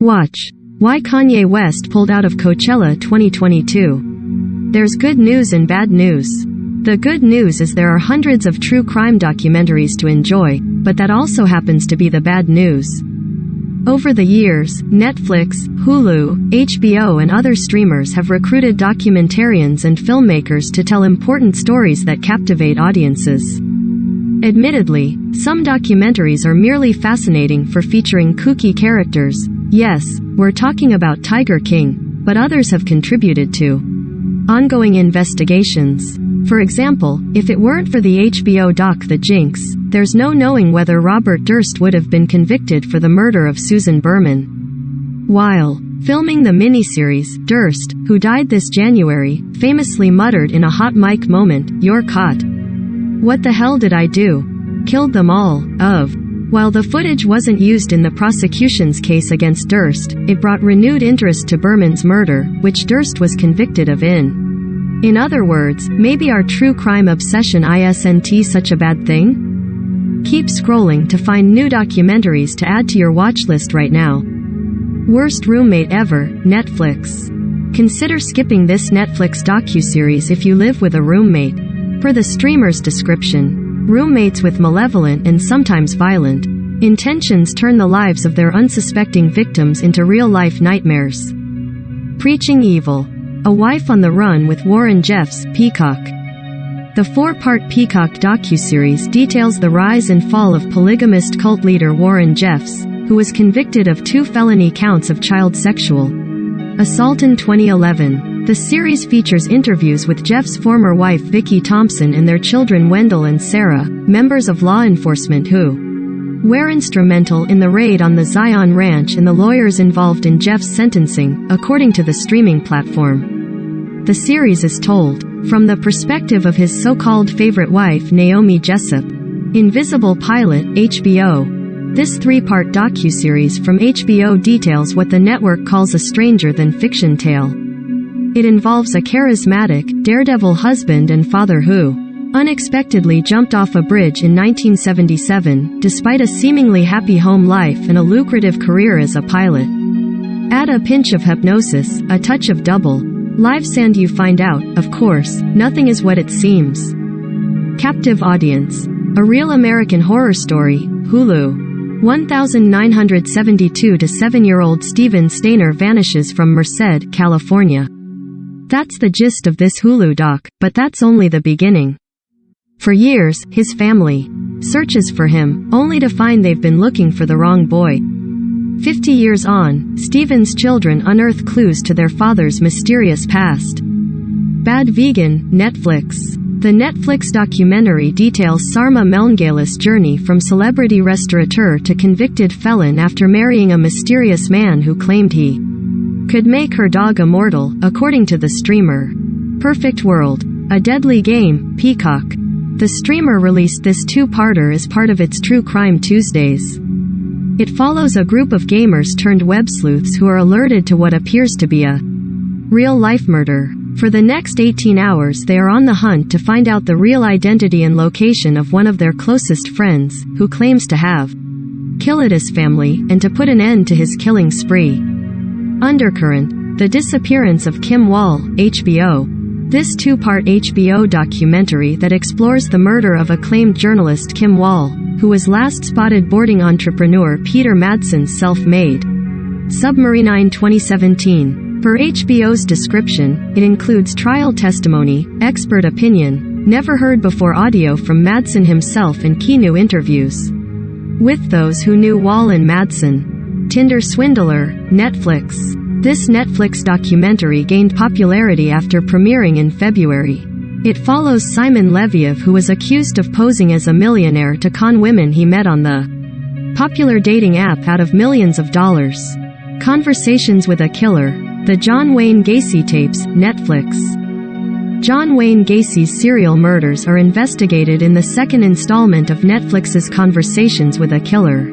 Watch. Why Kanye West pulled out of Coachella 2022. There's good news and bad news. The good news is there are hundreds of true crime documentaries to enjoy, but that also happens to be the bad news. Over the years, Netflix, Hulu, HBO and other streamers have recruited documentarians and filmmakers to tell important stories that captivate audiences. Admittedly, some documentaries are merely fascinating for featuring kooky characters. Yes, we're talking about Tiger King, but others have contributed to ongoing investigations. For example, if it weren't for the HBO doc The Jinx, there's no knowing whether Robert Durst would have been convicted for the murder of Susan Berman. While filming the miniseries, Durst, who died this January, famously muttered in a hot mic moment, "You're caught. What the hell did I do? Killed them all." While the footage wasn't used in the prosecution's case against Durst, it brought renewed interest to Berman's murder, which Durst was convicted of in other words, maybe our true crime obsession isn't such a bad thing? Keep scrolling to find new documentaries to add to your watch list right now. Worst Roommate Ever, Netflix. Consider skipping this Netflix docuseries if you live with a roommate. Per the streamer's description, roommates with malevolent and sometimes violent intentions turn the lives of their unsuspecting victims into real-life nightmares. Preaching Evil. A Wife on the Run with Warren Jeffs, Peacock. The 4-part Peacock docuseries details the rise and fall of polygamist cult leader Warren Jeffs, who was convicted of 2 felony counts of child sexual assault in 2011. The series features interviews with Jeff's former wife Vicki Thompson and their children Wendell and Sarah, members of law enforcement who were instrumental in the raid on the Zion Ranch and the lawyers involved in Jeff's sentencing, according to the streaming platform. The series is told from the perspective of his so-called favorite wife Naomi Jessup. Invisible Pilot, HBO. This 3-part docuseries from HBO details what the network calls a stranger-than-fiction tale. It involves a charismatic, daredevil husband and father who unexpectedly jumped off a bridge in 1977, despite a seemingly happy home life and a lucrative career as a pilot. Add a pinch of hypnosis, a touch of double live sand, you find out, of course, nothing is what it seems. Captive Audience. A Real American Horror Story, Hulu. 1972 to 7-year-old Steven Stainer vanishes from Merced, California. That's the gist of this Hulu doc, but that's only the beginning. For years, his family searches for him, only to find they've been looking for the wrong boy. 50 years on, Steven's children unearth clues to their father's mysterious past. Bad Vegan, Netflix. The Netflix documentary details Sarma Melngala's journey from celebrity restaurateur to convicted felon after marrying a mysterious man who claimed he could make her dog immortal, according to the streamer. Perfect World. A Deadly Game, Peacock. The streamer released this 2-parter as part of its True Crime Tuesdays. It follows a group of gamers turned web sleuths who are alerted to what appears to be a real-life murder. For the next 18 hours they are on the hunt to find out the real identity and location of one of their closest friends, who claims to have killed his family, and to put an end to his killing spree. Undercurrent. The Disappearance of Kim Wall, HBO. This 2-part HBO documentary that explores the murder of acclaimed journalist Kim Wall, who was last spotted boarding entrepreneur Peter Madson's self-made submarine 2017. Per HBO's description, it includes trial testimony, expert opinion, never-heard-before audio from Madson himself and key new interviews with those who knew Wall and Madson. Tinder Swindler, Netflix. This Netflix documentary gained popularity after premiering in February. It follows Simon Leviev, who was accused of posing as a millionaire to con women he met on the popular dating app out of millions of dollars. Conversations with a Killer. The John Wayne Gacy Tapes, Netflix. John Wayne Gacy's serial murders are investigated in the 2nd installment of Netflix's Conversations with a Killer.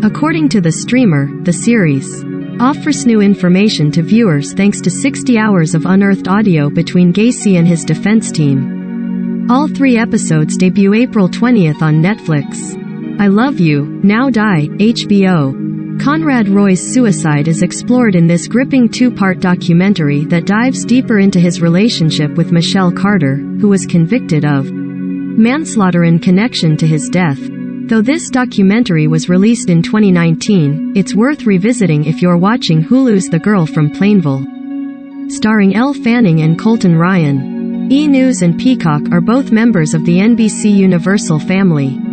According to the streamer, the series offers new information to viewers thanks to 60 hours of unearthed audio between Gacy and his defense team. All 3 episodes debut April 20th on Netflix. I Love You, Now Die, HBO. Conrad Roy's suicide is explored in this gripping two-part documentary that dives deeper into his relationship with Michelle Carter, who was convicted of manslaughter in connection to his death. Though this documentary was released in 2019, it's worth revisiting if you're watching Hulu's The Girl from Plainville. Starring Elle Fanning and Colton Ryan. E! News and Peacock are both members of the NBC Universal family.